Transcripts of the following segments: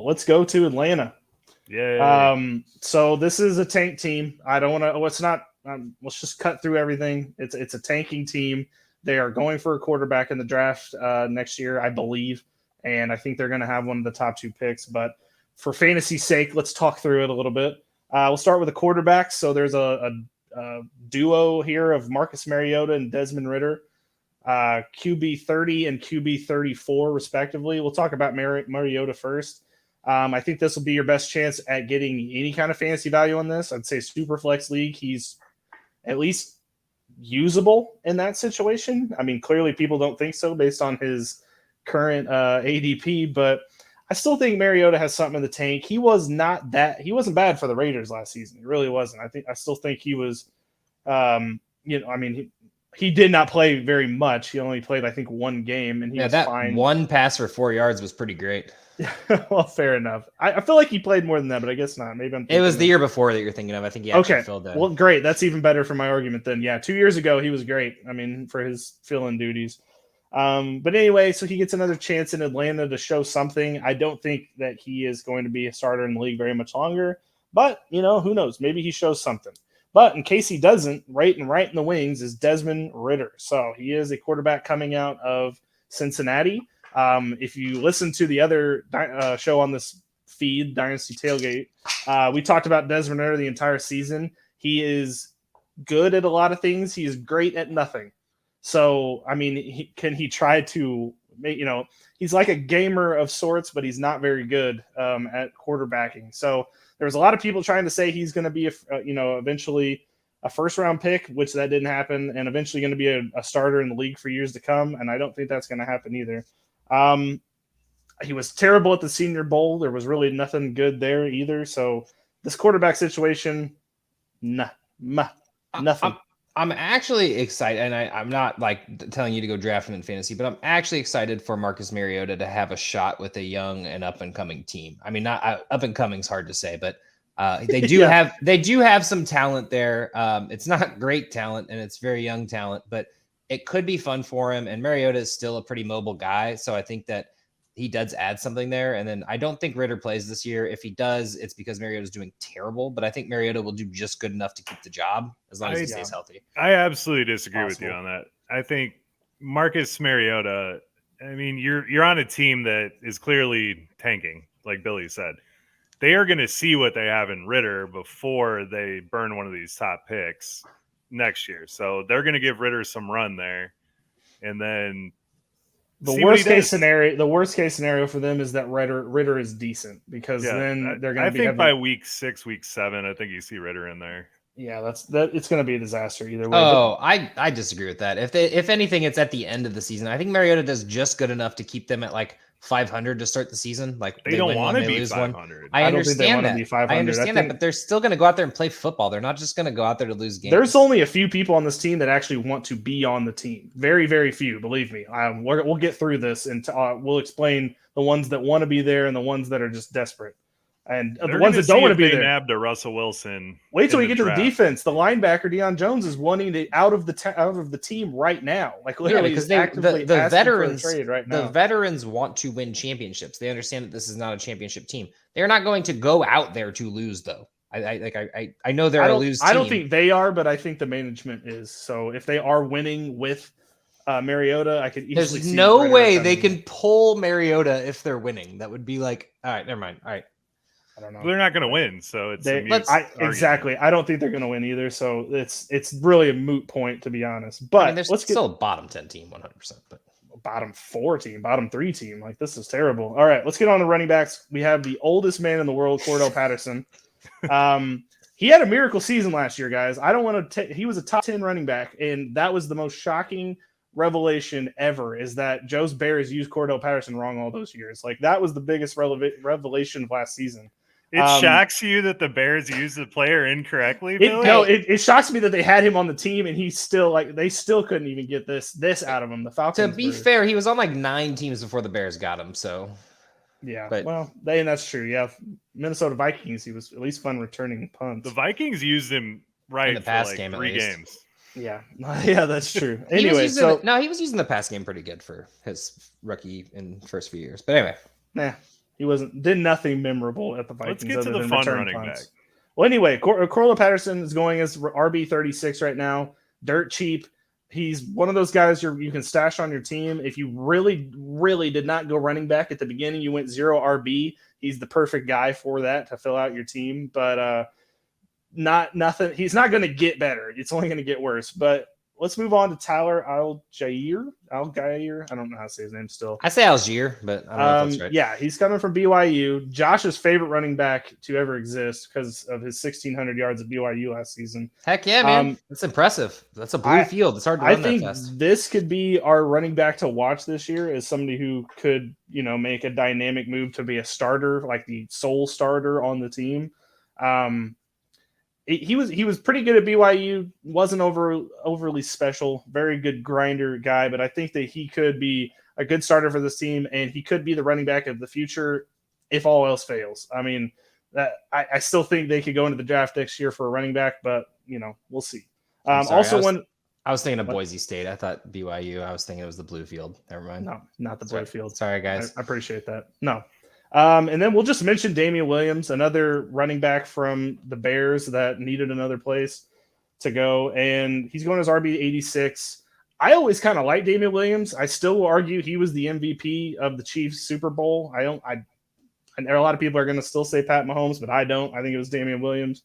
Well, let's go to Atlanta. Yeah. So this is a tank team. I don't want to. Let's not. Let's just cut through everything. It's a tanking team. They are going for a quarterback in the draft next year, I believe, and I think they're going to have one of the top 2 picks. But for fantasy's sake, let's talk through it a little bit. We'll start with the quarterbacks. So there's a duo here of Marcus Mariota and Desmond Ridder, QB 30 and QB 34 respectively. We'll talk about Mariota first. I think this will be your best chance at getting any kind of fantasy value on this. I'd say Superflex League, he's at least usable in that situation. I mean, clearly people don't think so based on his current ADP, but I still think Mariota has something in the tank. He wasn't bad for the Raiders last season. He really wasn't. I still think he was, he did not play very much. He only played, I think, 1 game, and he was fine. One pass for 4 yards was pretty great. Well, fair enough. I feel like he played more than that, but I guess not. Maybe it was the year before that you're thinking of. I think he actually filled that. Well, great. That's even better for my argument then. Yeah, 2 years ago, he was great. I mean, for his fill-in duties. But anyway, so he gets another chance in Atlanta to show something. I don't think that he is going to be a starter in the league very much longer. But, who knows? Maybe he shows something. But in case he doesn't, right in the wings is Desmond Ridder. So he is a quarterback coming out of Cincinnati. If you listen to the other show on this feed, Dynasty Tailgate, we talked about Desmond Ridder the entire season. He is good at a lot of things. He is great at nothing. So, I mean, can he try to make, he's like a gamer of sorts, but he's not very good at quarterbacking. So there's a lot of people trying to say he's going to be, eventually a first-round pick, which that didn't happen, and eventually going to be a starter in the league for years to come, and I don't think that's going to happen either. He was terrible at the Senior Bowl. There was really nothing good there either. So this quarterback situation, nothing. I'm actually excited, and I'm not like telling you to go draft him in fantasy, but I'm actually excited for Marcus Mariota to have a shot with a young and up-and-coming team. I mean, not up-and-coming is hard to say, but they do have some talent there. It's not great talent, and it's very young talent, but it could be fun for him. And Mariota is still a pretty mobile guy, so I think that he does add something there. And then I don't think Ridder plays this year. If he does, it's because Mariota is doing terrible. But I think Mariota will do just good enough to keep the job as long as he stays healthy. I absolutely disagree with you on that. I think Marcus Mariota, I mean, you're on a team that is clearly tanking, like Billy said. They are going to see what they have in Ridder before they burn one of these top picks next year. So they're going to give Ridder some run there. And then the worst case scenario for them is that Ridder is decent, because then they're going to be. I think by week 6, week 7, I think you see Ridder in there. Yeah, it's going to be a disaster either way. Oh, I disagree with that. If anything, it's at the end of the season. I think Mariota does just good enough to keep them at like 500 to start the season. Like they don't want to be 500. I understand that. I understand that, but they're still going to go out there and play football. They're not just going to go out there to lose games. There's only a few people on this team that actually want to be on the team. Very, very few, believe me. We'll get through this and we'll explain the ones that want to be there and the ones that are just desperate. And the ones that don't want to be there. Nabbed to Russell Wilson. Wait till we get to the defense. The linebacker Deion Jones is wanting to out of the team right now. Like literally, because the veterans for a trade right now. The veterans want to win championships. They understand that this is not a championship team. They're not going to go out there to lose, though. I know they're a lose team. I don't think they are, but I think the management is. So if they are winning with Mariota, I could easily. There's no way they can pull Mariota if they're winning. That would be like, all right, never mind. All right. I don't know. They're not going to win, so it's exactly. I don't think they're going to win either. So it's really a moot point, to be honest. But there's still a bottom 10 team, 100%. But bottom 4 team, bottom 3 team, like this is terrible. All right, let's get on to running backs. We have the oldest man in the world, Cordarrelle Patterson. He had a miracle season last year, guys. I don't want to. He was a top 10 running back, and that was the most shocking revelation ever. Is that Joe's Bears used Cordarrelle Patterson wrong all those years? Like that was the biggest revelation of last season. It shocks you that the Bears used the player incorrectly, Billy? It shocks me that they had him on the team and he's still they still couldn't even get this out of him. The Falcons. To be fair, he was on like 9 teams before the Bears got him. So yeah, and that's true. Yeah, Minnesota Vikings. He was at least fun returning punts. The Vikings used him in the pass like game 3 games. Yeah, that's true. Anyway, he was using the pass game pretty good for his rookie and first few years. But anyway, He did nothing memorable at the Vikings. Let's get to other the than fun return running punts. back. Well, anyway, Cordarrelle Patterson is going as RB36 right now. Dirt cheap. He's one of those guys you can stash on your team. If you really, really did not go running back at the beginning, you went 0 RB. He's the perfect guy for that to fill out your team. But nothing. He's not going to get better. It's only going to get worse. But let's move on to Tyler Algier. I don't know how to say his name still. I say Algier, but I don't know if that's right. Yeah, he's coming from BYU. Josh's favorite running back to ever exist because of his 1,600 yards at BYU last season. Heck yeah, man. That's impressive. That's a blue field. It's hard to run that fast. I think this could be our running back to watch this year as somebody who could, make a dynamic move to be a starter, like the sole starter on the team. He was pretty good at BYU, wasn't overly special, very good grinder guy, but I think that he could be a good starter for this team, and he could be the running back of the future if all else fails. I mean, I still think they could go into the draft next year for a running back, but we'll see. I was thinking of Boise State. I thought BYU. I was thinking it was the blue field. Never mind. No, not the blue field. Sorry, guys. I appreciate that. No. And then we'll just mention Damien Williams, another running back from the Bears that needed another place to go. And he's going as RB 86. I always kind of like Damien Williams. I still will argue he was the MVP of the Chiefs Super Bowl. I know a lot of people are going to still say Pat Mahomes, but I don't. I think it was Damien Williams.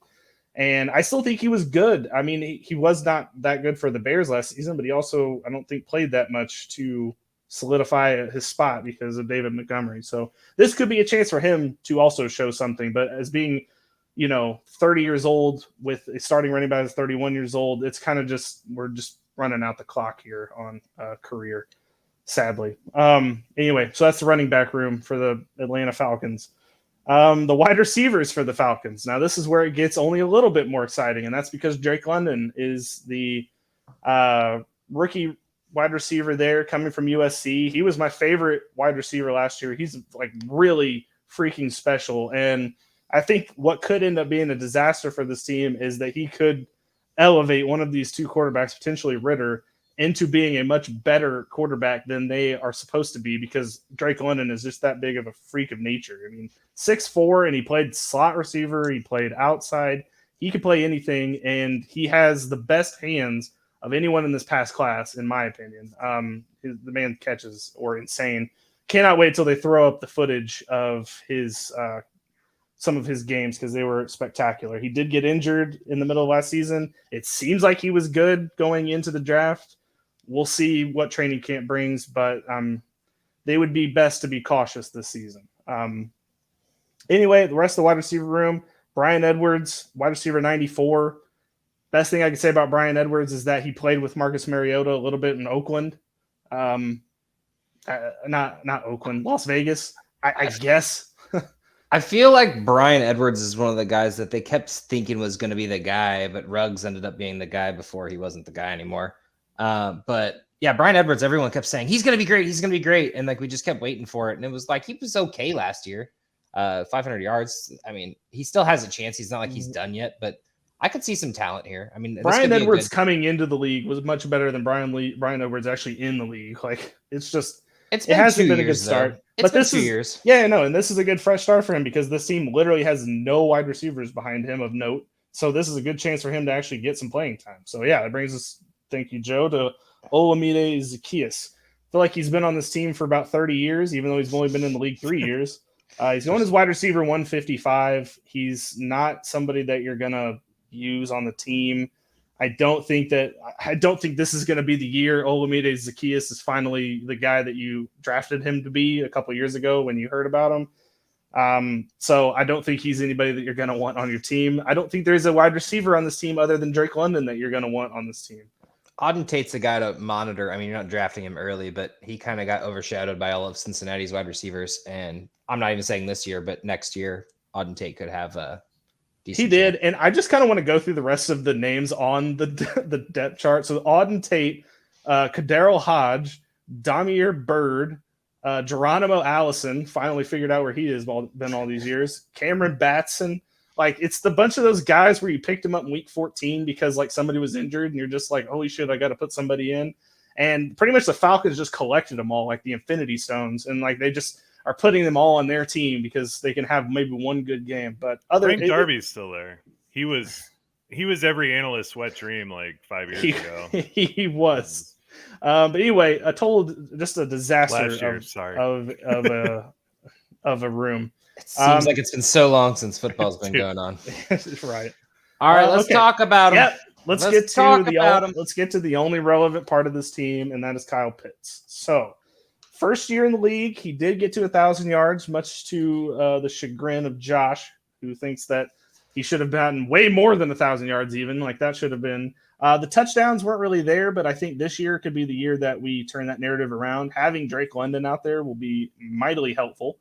And I still think he was good. I mean, he was not that good for the Bears last season, but he also, I don't think, played that much to solidify his spot because of David Montgomery. So this could be a chance for him to also show something. But as being, 30 years old with a starting running back that's 31 years old, it's kind of we're just running out the clock here on career, sadly. Anyway, so that's the running back room for the Atlanta Falcons. The wide receivers for the Falcons. Now, this is where it gets only a little bit more exciting, and that's because Drake London is the rookie wide receiver there coming from USC. He was my favorite wide receiver last year. He's like really freaking special. And I think what could end up being a disaster for this team is that he could elevate one of these two quarterbacks, potentially Ridder, into being a much better quarterback than they are supposed to be because Drake London is just that big of a freak of nature. I mean, 6'4", and he played slot receiver. He played outside. He could play anything, and he has the best hands of anyone in this past class, in my opinion. The man catches are insane. Cannot wait till they throw up the footage of his some of his games because they were spectacular. He did get injured in the middle of last season. It seems like he was good going into the draft. We'll see what training camp brings, but they would be best to be cautious this season. Anyway, the rest of the wide receiver room, Bryan Edwards, wide receiver 94. Best thing I can say about Bryan Edwards is that he played with Marcus Mariota a little bit in Oakland. Not Oakland, Las Vegas, I guess. I feel like Bryan Edwards is one of the guys that they kept thinking was going to be the guy, but Ruggs ended up being the guy before he wasn't the guy anymore. But yeah, Bryan Edwards, everyone kept saying, he's going to be great. He's going to be great. And like, we just kept waiting for it. And it was like, he was okay last year. 500 yards. I mean, he still has a chance. He's not like he's done yet, but I could see some talent here. I mean, Bryan Edwards coming into the league was much better than Bryan Edwards actually in the league. Like it hasn't been a good start. But this is 2 years. Yeah, no, and this is a good fresh start for him because this team literally has no wide receivers behind him of note. So this is a good chance for him to actually get some playing time. So yeah, that brings us, thank you, Joe, to Olamide Zaccheaus. I feel like he's been on this team for about 30 years, even though he's only been in the league 3 years. He's going as wide receiver 155. He's not somebody that you're gonna use on the team. I don't think this is going to be the year Olamide Zaccheaus is finally the guy that you drafted him to be a couple years ago when you heard about him. So I don't think he's anybody that you're going to want on your team. I don't think there's a wide receiver on this team other than Drake London that you're going to want on this team. Auden Tate's the guy to monitor. I mean, you're not drafting him early, but he kind of got overshadowed by all of Cincinnati's wide receivers. And I'm not even saying this year, but next year, Auden Tate could have a He did, and I just kind of want to go through the rest of the names on the depth chart. So Auden Tate, Cordarrelle Hodge, Damier Byrd, Geronimo Allison, finally figured out where he has been all these years. Cameron Batson, like it's the bunch of those guys where you picked him up in week 14 because like somebody was injured, and you're just like, holy shit, I got to put somebody in. And pretty much the Falcons just collected them all, like the Infinity Stones, and like they just are putting them all on their team because they can have maybe one good game. But Frank Darby's still there. He was every analyst's wet dream like 5 years ago. He was. But anyway, just a disaster Last year, of a room. It seems like it's been so long since football's been going on. Right. All right, let's talk about him. Yep. Let's get to the only relevant part of this team, and that is Kyle Pitts. So, first year in the league, he did get to 1,000 yards, much to the chagrin of Josh, who thinks that he should have gotten way more than 1,000 yards even. Like, that should have been the touchdowns weren't really there, but I think this year could be the year that we turn that narrative around. Having Drake London out there will be mightily helpful.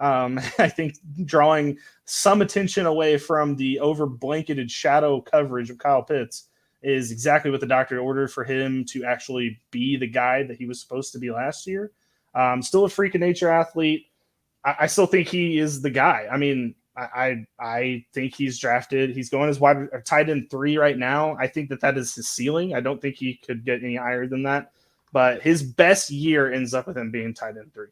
I think drawing some attention away from the over-blanketed shadow coverage of Kyle Pitts is exactly what the doctor ordered for him to actually be the guy that he was supposed to be last year. Still a freak of nature athlete. I still think he is the guy. I mean, I think he's drafted. He's going as tight end 3 right now. I think that is his ceiling. I don't think he could get any higher than that. But his best year ends up with him being tight end 3.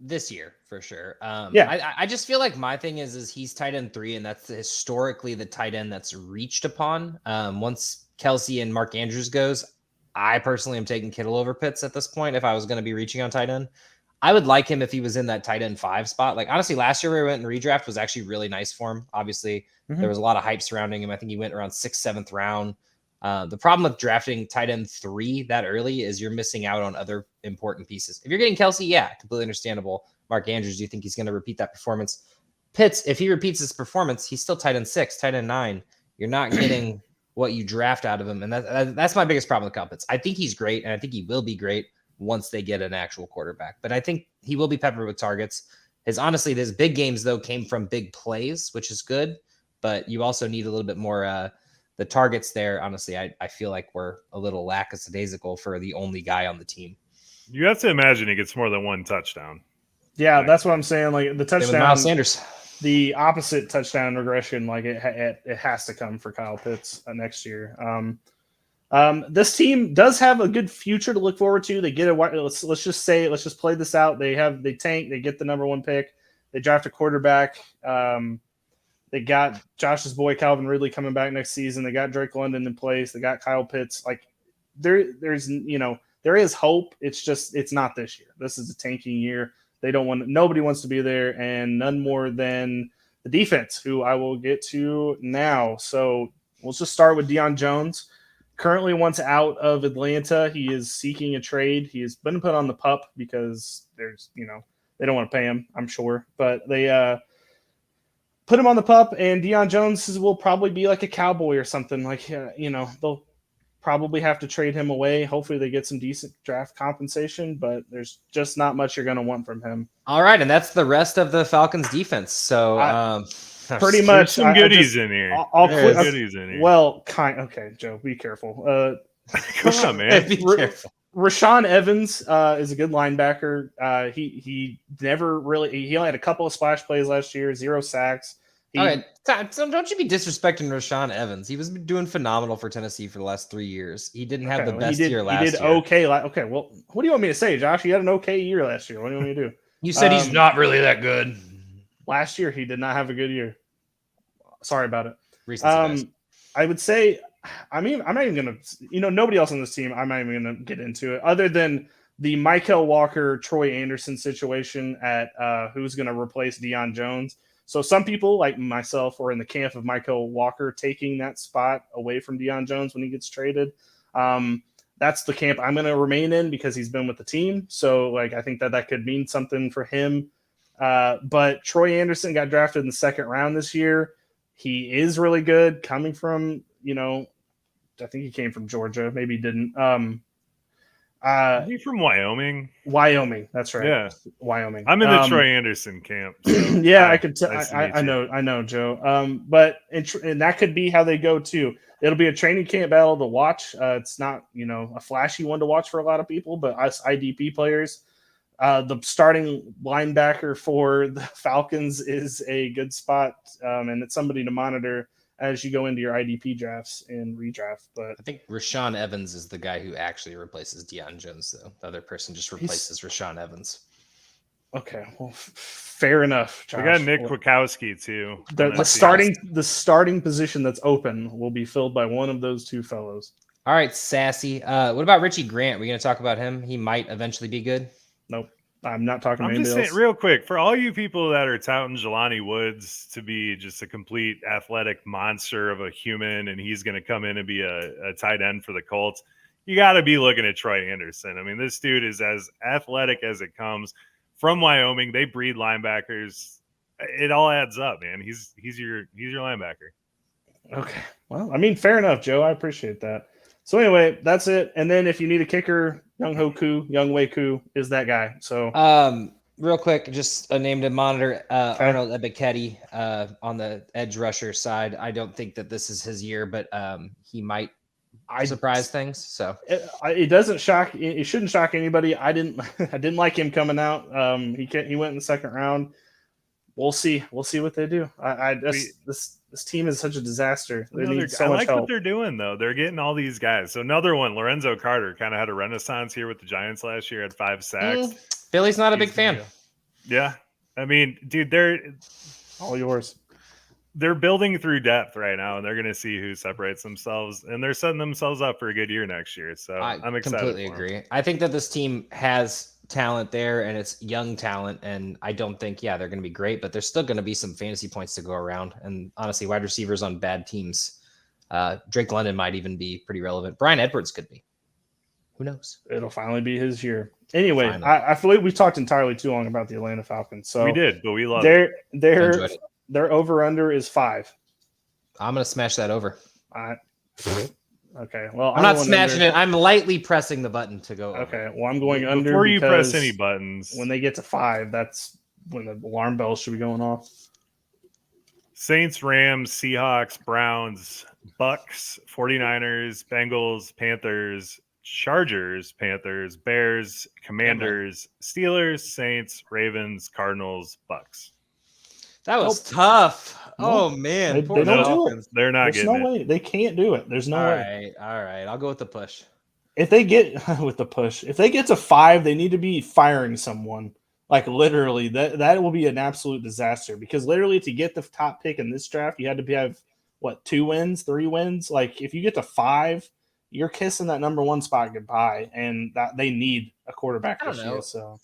This year for sure. I just feel like my thing is he's tight end 3, and that's historically the tight end that's reached upon. Once Kelsey and Mark Andrews goes, I personally am taking Kittle over Pitts at this point. If I was going to be reaching on tight end, I would like him if he was in that tight end 5 spot. Like, honestly, last year where we went in redraft was actually really nice for him. Obviously, there was a lot of hype surrounding him. I think he went around 6th, 7th round. The problem with drafting tight end 3 that early is you're missing out on other important pieces. If you're getting Kelsey, completely understandable. Mark Andrews, do you think he's going to repeat that performance? Pitts, if he repeats his performance, he's still tight end 6, tight end 9. You're not getting what you draft out of him. And that's my biggest problem with Kyle Pitts. I think he's great, and I think he will be great once they get an actual quarterback. But I think he will be peppered with targets. His big games, though, came from big plays, which is good. But you also need a little bit more the targets there. Honestly, I feel like we're a little lackadaisical for the only guy on the team. You have to imagine he gets more than one touchdown. Yeah, that's what I'm saying. Like the touchdown, Miles Sanders, the opposite touchdown regression, like it has to come for Kyle Pitts next year. This team does have a good future to look forward to. They get let's just play this out. They tank. They get the number 1 pick. They draft a quarterback. They got Josh's boy Calvin Ridley coming back next season. They got Drake London in place. They got Kyle Pitts. Like there's there is hope. It's not this year. This is a tanking year. Nobody wants to be there, and none more than the defense, who I will get to now. So let's just start with Deion Jones. Currently, once out of Atlanta, he is seeking a trade. He has been put on the PUP because they don't want to pay him, I'm sure, but they put him on the PUP, and Deion Jones will probably be like a Cowboy or something. Like, they'll probably have to trade him away. Hopefully they get some decent draft compensation, but there's just not much you're going to want from him. All right, and that's the rest of the Falcons defense. So pretty much some goodies in here. Goodies in here. Well, okay, Joe, be careful. Come on, man. Be careful. Rashaan Evans is a good linebacker. He never really – he only had a couple of splash plays last year, 0 sacks. All right, so don't you be disrespecting Rashaan Evans. He was doing phenomenal for Tennessee for the last 3 years. He didn't have the best year last year. He did okay. Okay, well, what do you want me to say, Josh? He had an okay year last year. What do you want me to do? You said he's not really that good. Last year, he did not have a good year. Sorry about it. I would say – I'm not even going to – nobody else on this team, I'm not even going to get into it, other than the Michael Walker, Troy Anderson situation at who's going to replace Deion Jones. So some people, like myself, are in the camp of Michael Walker taking that spot away from Deion Jones when he gets traded. That's the camp I'm going to remain in because he's been with the team. So, I think that could mean something for him. But Troy Anderson got drafted in the 2nd round this year. He is really good coming from, I think he came from Georgia. Maybe he didn't. Is he from Wyoming? Wyoming, that's right. Yeah, Wyoming. I'm in the Troy Anderson camp. So yeah, I could. I know, Joe. But and that could be how they go too. It'll be a training camp battle to watch. It's not a flashy one to watch for a lot of people, but us IDP players, the starting linebacker for the Falcons is a good spot, and it's somebody to monitor as you go into your IDP drafts and redraft. But I think Rashaan Evans is the guy who actually replaces Deion Jones, though. The other person just replaces Rashaan Evans. Okay, well, fair enough, Josh. We got Nick Kwiatkowski too. The starting position that's open will be filled by one of those two fellows. All right, Sassy. What about Richie Grant? We're going to talk about him. He might eventually be good. Nope. I'm not talking to I'm anybody just else. saying, real quick, for all you people that are touting Jelani Woods to be just a complete athletic monster of a human, and he's going to come in and be a tight end for the Colts, you got to be looking at Troy Anderson. I mean, this dude is as athletic as it comes. From Wyoming, they breed linebackers. It all adds up, man. He's your linebacker. Okay. Well, I mean, fair enough, Joe. I appreciate that. So anyway, that's it. And then if you need a kicker, Young Wei Koo is that guy. So real quick, just a name to monitor. Arnold Ebiketie on the edge rusher side. I don't think that this is his year, but he might surprise things. So it doesn't shock. It shouldn't shock anybody. I didn't like him coming out. He went in the second round. We'll see. We'll see what they do. This team is such a disaster. They need so much help. What they're doing though. They're getting all these guys. So another one, Lorenzo Carter, kind of had a renaissance here with the Giants last year. Had 5 sacks. Philly's not a big fan. Yeah, I mean, dude, they're all yours. They're building through depth right now, and they're going to see who separates themselves, and they're setting themselves up for a good year next year. So I'm excited. Completely agree. I think that this team has talent there, and it's young talent, and I don't think they're going to be great, but there's still going to be some fantasy points to go around. And honestly, wide receivers on bad teams, Drake London might even be pretty relevant. Bryan Edwards could be. Who knows? It'll finally be his year. Anyway, I feel like we talked entirely too long about the Atlanta Falcons. So we did, but we love it. Their over-under is 5. I'm going to smash that over. Okay. Well, I'm not smashing it. I'm lightly pressing the button to go over. Okay. Well, I'm going under. Before you press any buttons. When they get to 5, that's when the alarm bells should be going off. Saints, Rams, Seahawks, Browns, Bucks, 49ers, Bengals, Panthers, Chargers, Panthers, Bears, Commanders, Steelers, Saints, Ravens, Cardinals, Bucks. That was tough. Oh man, they don't do it. They're not There's getting no way. They can't do it. There's no way. All right. I'll go with the push. If they get with the push, if they get to 5, they need to be firing someone. Like literally, that will be an absolute disaster. Because literally, to get the top pick in this draft, you had to have 2 wins, 3 wins. Like if you get to 5, you're kissing that number 1 spot goodbye, and that they need a quarterback this year. So